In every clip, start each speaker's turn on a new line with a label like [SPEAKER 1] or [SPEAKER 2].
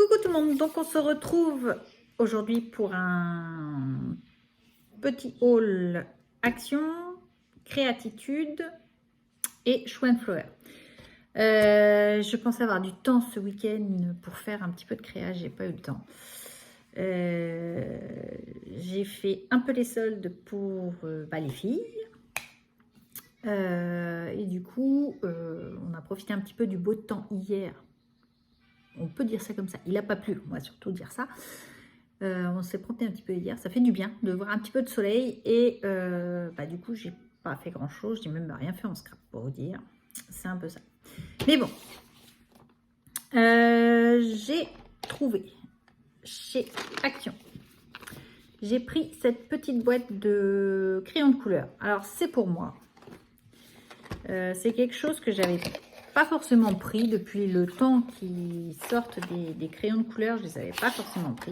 [SPEAKER 1] Coucou tout le monde, donc on se retrouve aujourd'hui pour un petit haul action, créatitude et Show and Flower. Je pensais avoir du temps ce week-end pour faire un petit peu de créa, j'ai pas eu le temps. J'ai fait un peu les soldes pour les filles. Et du coup, on a profité un petit peu du beau temps hier. On peut dire ça comme ça. Il n'a pas plu, on va surtout dire ça. On s'est promené un petit peu hier. Ça fait du bien de voir un petit peu de soleil. Et du coup, j'ai pas fait grand chose. J'ai même rien fait en scrap pour vous dire. C'est un peu ça. Mais bon. J'ai trouvé chez Action. J'ai pris cette petite boîte de crayons de couleur. Alors, c'est pour moi. C'est quelque chose que j'avais pas forcément pris depuis le temps qu'ils sortent des crayons de couleur. Je les avais pas forcément pris.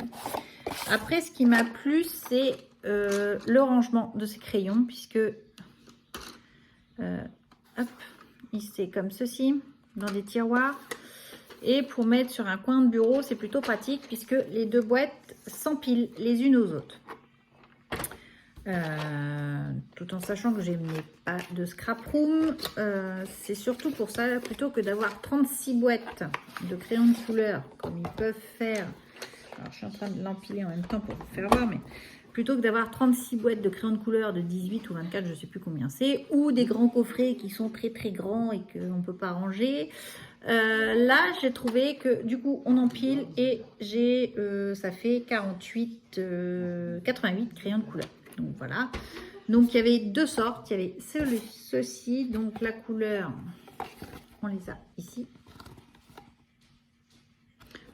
[SPEAKER 1] Après, ce qui m'a plu, c'est le rangement de ces crayons, puisque c'est comme ceci, dans des tiroirs. Et pour mettre sur un coin de bureau, c'est plutôt pratique, puisque les deux boîtes s'empilent les unes aux autres. Tout en sachant que je n'ai pas de scrap room, c'est surtout pour ça, plutôt que d'avoir 36 boîtes de crayons de couleur, comme ils peuvent faire. Alors, je suis en train de l'empiler en même temps pour vous faire voir, mais plutôt que d'avoir 36 boîtes de crayons de couleur de 18 ou 24, je ne sais plus combien c'est, ou des grands coffrets qui sont très très grands et qu'on ne peut pas ranger. Là, j'ai trouvé que du coup, on empile et ça fait 88 crayons de couleur. Donc voilà. Donc il y avait deux sortes. Il y avait ceci, donc la couleur, on les a ici.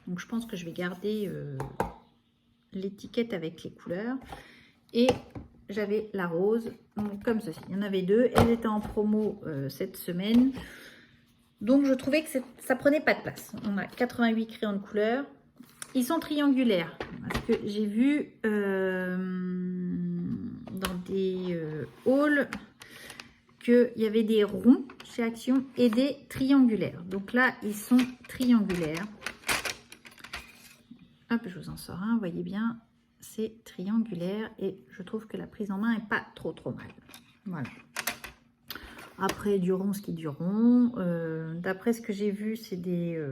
[SPEAKER 1] Donc je pense que je vais garder l'étiquette avec les couleurs. Et j'avais la rose, donc comme ceci. Il y en avait deux. Elles étaient en promo cette semaine. Donc je trouvais que ça prenait pas de place. On a 88 crayons de couleur. Ils sont triangulaires. Parce que j'ai vu dans des hauls qu'il y avait des ronds chez Action et des triangulaires. Donc là, ils sont triangulaires. Hop, je vous en sors un, vous voyez bien, c'est triangulaire et je trouve que la prise en main n'est pas trop mal. Voilà. Après, du rond, ce qui est du rond. D'après ce que j'ai vu, c'est des...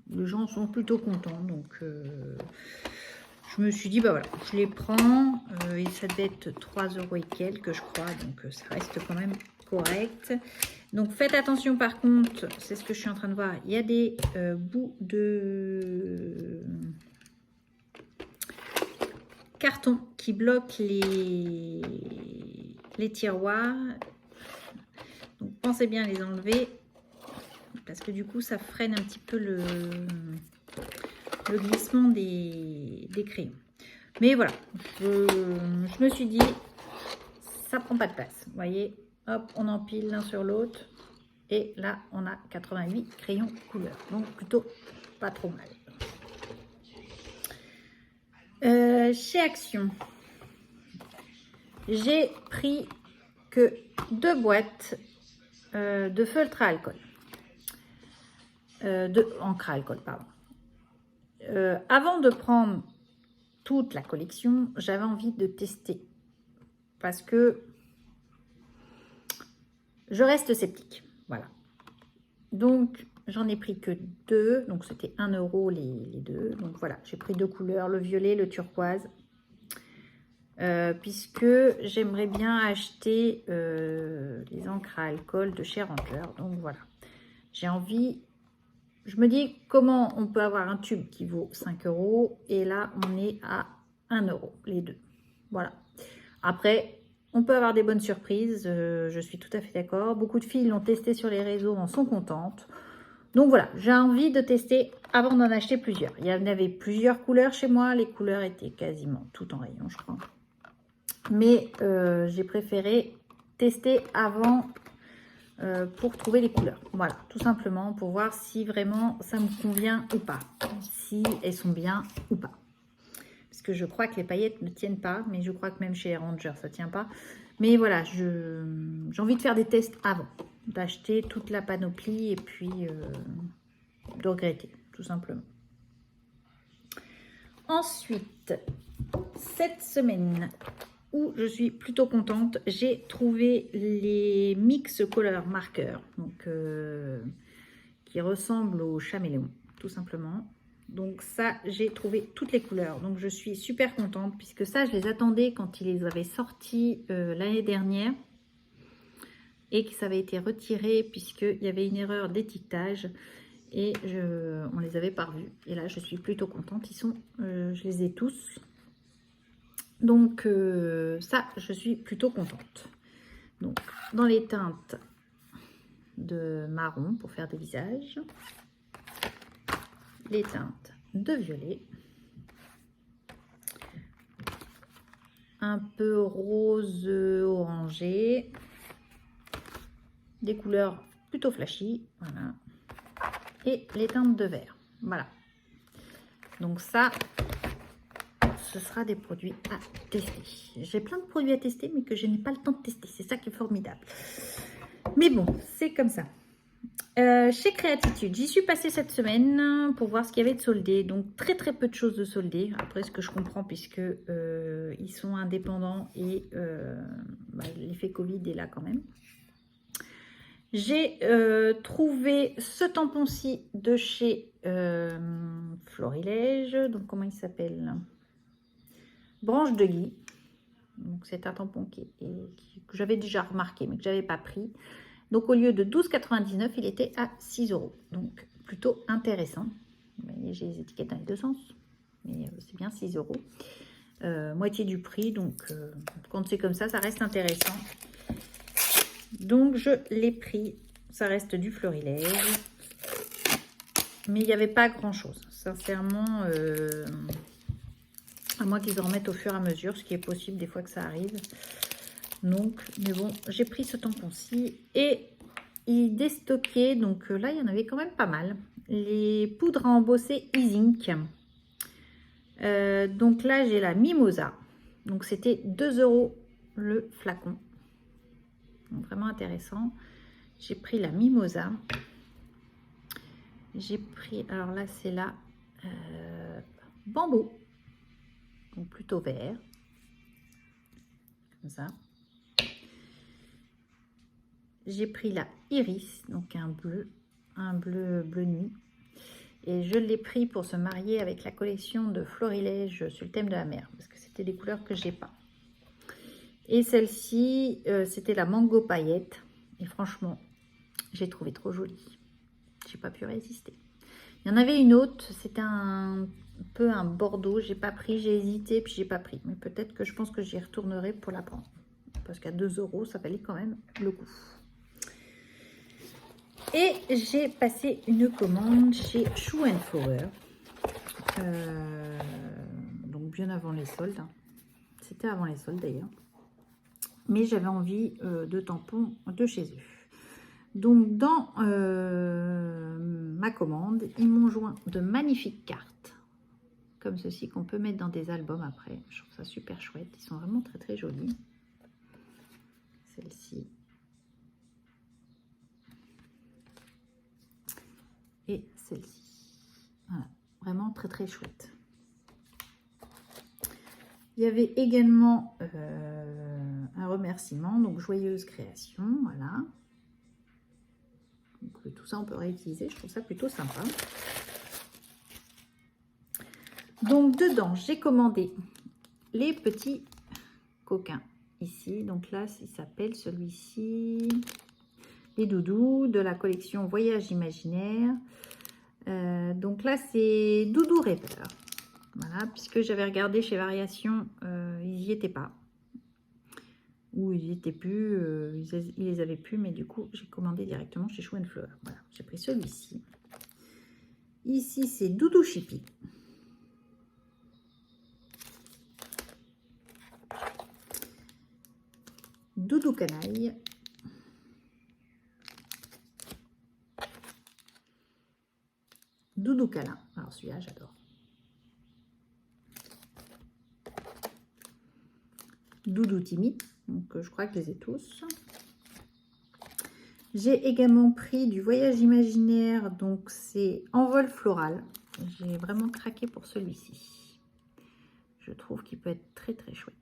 [SPEAKER 1] les gens sont plutôt contents, donc je me suis dit, bah voilà, je les prends. Et ça devait être 3 € et quelques, je crois, donc ça reste quand même correct. Donc faites attention par contre, c'est ce que je suis en train de voir, il y a des bouts de carton qui bloquent les tiroirs. Donc pensez bien à les enlever, parce que du coup ça freine un petit peu le glissement des crayons. Mais voilà, je me suis dit, ça prend pas de place. Vous voyez, hop, on empile l'un sur l'autre. Et là, on a 88 crayons couleur. Donc, plutôt pas trop mal. Chez Action, j'ai pris que 2 boîtes de feutre à alcool. De encre à alcool, pardon. Avant de prendre toute la collection, j'avais envie de tester. Parce que je reste sceptique. Voilà. Donc, j'en ai pris que 2. Donc, c'était 1 € les deux. Donc, voilà. J'ai pris 2 couleurs, le violet, le turquoise. Puisque j'aimerais bien acheter les encres à alcool de chez Ranger. Donc, voilà. J'ai envie... Je me dis, comment on peut avoir un tube qui vaut 5 € et là, on est à 1 €, les deux. Voilà. Après... on peut avoir des bonnes surprises, je suis tout à fait d'accord. Beaucoup de filles l'ont testé sur les réseaux, en sont contentes. Donc voilà, j'ai envie de tester avant d'en acheter plusieurs. Il y en avait plusieurs couleurs chez moi. Les couleurs étaient quasiment toutes en rayon, je crois. Mais j'ai préféré tester avant pour trouver les couleurs. Voilà, tout simplement pour voir si vraiment ça me convient ou pas. Si elles sont bien ou pas. Parce que je crois que les paillettes ne tiennent pas, mais je crois que même chez Ranger, ça ne tient pas. Mais voilà, j'ai envie de faire des tests avant, d'acheter toute la panoplie et puis de regretter, tout simplement. Ensuite, cette semaine où je suis plutôt contente, j'ai trouvé les Mix Color Markers, donc qui ressemblent au Chaméléon, tout simplement. Donc ça, j'ai trouvé toutes les couleurs. Donc je suis super contente puisque ça, je les attendais quand ils les avaient sortis l'année dernière et que ça avait été retiré puisqu'il y avait une erreur d'étiquetage et on les avait pas revus. Et là, je suis plutôt contente. Ils sont, je les ai tous. Donc ça, je suis plutôt contente. Donc dans les teintes de marron pour faire des visages, les teintes de violet, un peu rose orangé, des couleurs plutôt flashy, voilà, et les teintes de vert, voilà. Donc ça, ce sera des produits à tester. J'ai plein de produits à tester, mais que je n'ai pas le temps de tester. C'est ça qui est formidable. Mais bon, c'est comme ça. Chez Créatitude, j'y suis passée cette semaine pour voir ce qu'il y avait de soldé. Donc très peu de choses de soldé. Après, ce que je comprends puisque ils sont indépendants et l'effet Covid est là quand même. J'ai trouvé ce tampon-ci de chez Florilège. Donc comment il s'appelle? Branche de Gui. Donc c'est un tampon que j'avais déjà remarqué mais que j'avais pas pris. Donc au lieu de 12,99 il était à 6 €. Donc plutôt intéressant. J'ai les étiquettes dans les deux sens, mais c'est bien 6 €. Moitié du prix, donc quand c'est comme ça, ça reste intéressant. Donc je l'ai pris. Ça reste du Florilège, mais il n'y avait pas grand chose. Sincèrement, à moins qu'ils en remettent au fur et à mesure, ce qui est possible des fois que ça arrive. Donc, mais bon, j'ai pris ce tampon-ci et il déstockait. Donc là, il y en avait quand même pas mal. Les poudres à embosser Easink. Donc là, j'ai la Mimosa. Donc c'était 2 € le flacon. Donc vraiment intéressant. J'ai pris la Mimosa. J'ai pris, alors là, c'est la bambou. Donc plutôt vert. Comme ça. J'ai pris la Iris, donc un bleu nuit. Et je l'ai pris pour se marier avec la collection de Florilège sur le thème de la mer. Parce que c'était des couleurs que j'ai pas. Et celle-ci, c'était la Mango Paillette. Et franchement, j'ai trouvé trop jolie. J'ai pas pu résister. Il y en avait une autre, c'était un peu un bordeaux. J'ai pas pris, j'ai hésité, puis j'ai pas pris. Mais peut-être que je pense que j'y retournerai pour la prendre. Parce qu'à 2 €, ça valait quand même le coup. Et j'ai passé une commande chez Shoe & Flower. Donc bien avant les soldes. C'était avant les soldes d'ailleurs. Mais j'avais envie de tampons de chez eux. Donc dans ma commande, ils m'ont joint de magnifiques cartes. Comme ceci qu'on peut mettre dans des albums après. Je trouve ça super chouette. Ils sont vraiment très jolis. Celle-ci. Et celle-ci. Voilà. Vraiment très chouette. Il y avait également un remerciement. Donc joyeuse création. Voilà. Donc, tout ça on peut réutiliser. Je trouve ça plutôt sympa. Donc dedans, j'ai commandé les petits coquins ici. Donc là, il s'appelle celui-ci les doudous de la collection Voyage Imaginaire. Donc là, c'est Doudou Rêveur. Voilà, puisque j'avais regardé chez Variation, ils n'y étaient pas. Ou ils n'y étaient plus, ils les avaient plus, mais du coup, j'ai commandé directement chez Shoe & Flower. Voilà, j'ai pris celui-ci. Ici, c'est Doudou Chippy. Doudou Canaille. Doudou Câlin. Alors celui-là, j'adore. Doudou Timide. Donc je crois que je les ai tous. J'ai également pris du Voyage Imaginaire. Donc c'est Envol Floral. J'ai vraiment craqué pour celui-ci. je trouve qu'il peut être très très chouette.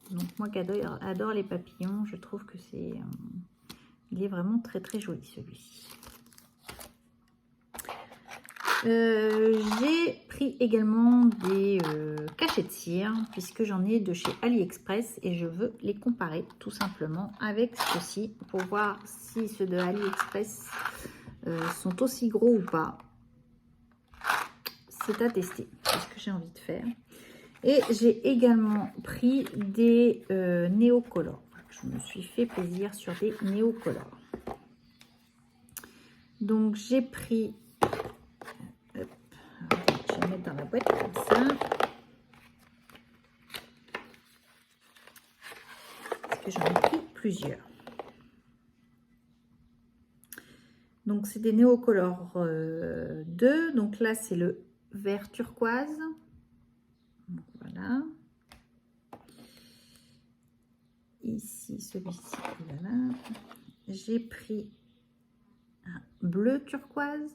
[SPEAKER 1] Donc moi qui adore les papillons, je trouve que c'est... il est vraiment très très joli celui-ci. J'ai pris également des cachets de cire, puisque j'en ai de chez AliExpress et je veux les comparer tout simplement avec ceux-ci pour voir si ceux de AliExpress sont aussi gros ou pas. C'est à tester, c'est ce que j'ai envie de faire. Et j'ai également pris des néocolores. Je me suis fait plaisir sur des néocolores. Donc j'ai pris... hop, je vais le mettre dans la boîte comme ça. Parce que j'en ai pris plusieurs. Donc c'est des néocolores 2. Donc là c'est le vert turquoise. Donc, voilà. Ici, celui-ci, voilà. J'ai pris un bleu turquoise.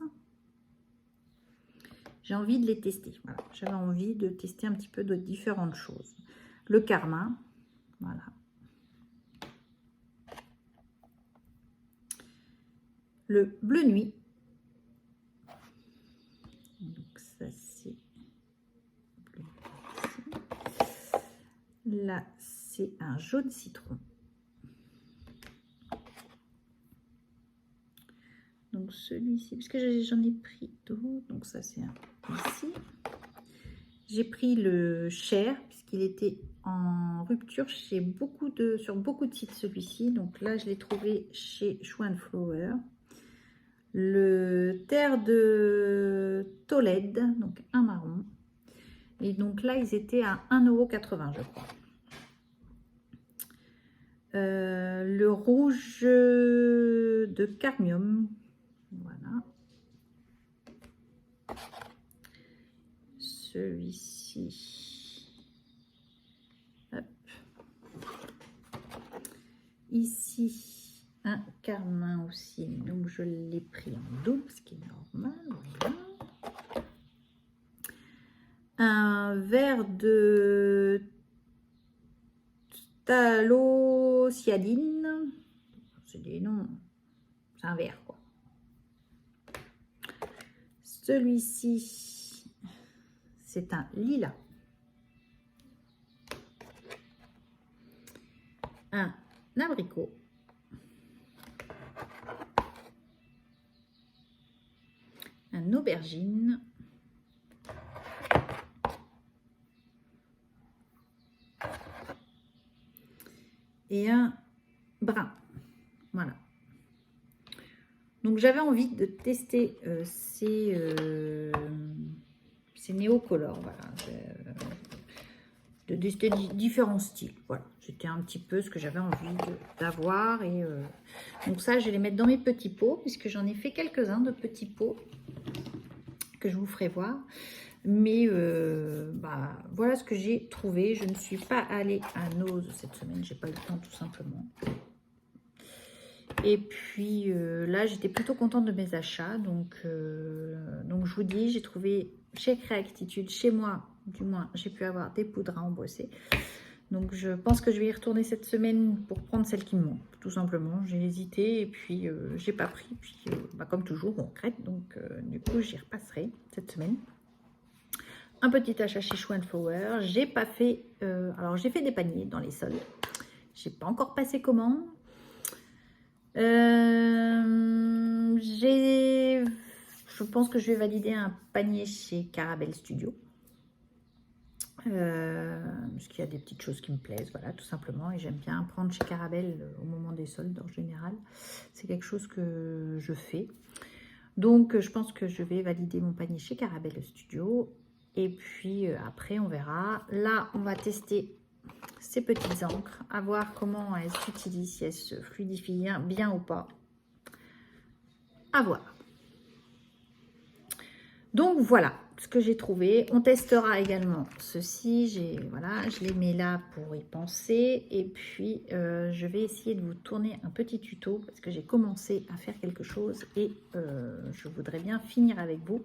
[SPEAKER 1] J'ai envie de les tester. Voilà. J'avais envie de tester un petit peu de différentes choses. Le carmin, voilà. Le bleu nuit. Donc ça c'est bleu ici. Là c'est un jaune citron. Donc celui-ci, parce que j'en ai pris d'autres, donc ça c'est un ici. J'ai pris le Cher, puisqu'il était en rupture sur beaucoup de sites celui-ci. Donc là je l'ai trouvé chez Shoe & Flower. Le Terre de Tolède, donc un marron. Et donc là ils étaient à 1,80 € je crois. Le rouge de cadmium. Voilà. Celui-ci. Ici, un carmin aussi. Donc, je l'ai pris en double, ce qui est normal. Voilà. Un verre de talociadine. C'est des noms. C'est un verre, quoi. Celui-ci, c'est un lilas. Un abricot. Un aubergine. Et un brun. Voilà. Donc j'avais envie de tester ces néocolores, voilà, de tester différents styles. Voilà, c'était un petit peu ce que j'avais envie d'avoir. Et donc ça, je vais les mettre dans mes petits pots, puisque j'en ai fait quelques-uns de petits pots que je vous ferai voir. Mais voilà ce que j'ai trouvé. Je ne suis pas allée à Nose cette semaine, j'ai pas eu le temps tout simplement. Et puis là, j'étais plutôt contente de mes achats. Donc je vous dis, j'ai trouvé chez Créatitude, chez moi, du moins, j'ai pu avoir des poudres à embosser. Donc je pense que je vais y retourner cette semaine pour prendre celle qui me manque, tout simplement. J'ai hésité et puis j'ai pas pris. Puis comme toujours, on regrette. Donc du coup, j'y repasserai cette semaine. Un petit achat chez Shoe & Flower. J'ai pas fait... alors j'ai fait des paniers dans les soldes. J'ai pas encore passé commande. Je pense que je vais valider un panier chez Carabelle Studio. Parce qu'il y a des petites choses qui me plaisent, voilà, tout simplement. Et j'aime bien prendre chez Carabelle au moment des soldes en général. C'est quelque chose que je fais. Donc, je pense que je vais valider mon panier chez Carabelle Studio. Et puis, après, on verra. Là, on va tester ces petites encres, à voir comment elles s'utilisent, si elles se fluidifient bien ou pas. À voir. Donc, voilà ce que j'ai trouvé. On testera également ceci. Voilà, je les mets là pour y penser. Et puis, je vais essayer de vous tourner un petit tuto parce que j'ai commencé à faire quelque chose et je voudrais bien finir avec vous,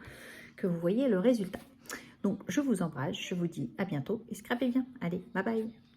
[SPEAKER 1] que vous voyez le résultat. Donc, je vous embrasse, je vous dis à bientôt et scrapez bien. Allez, bye bye.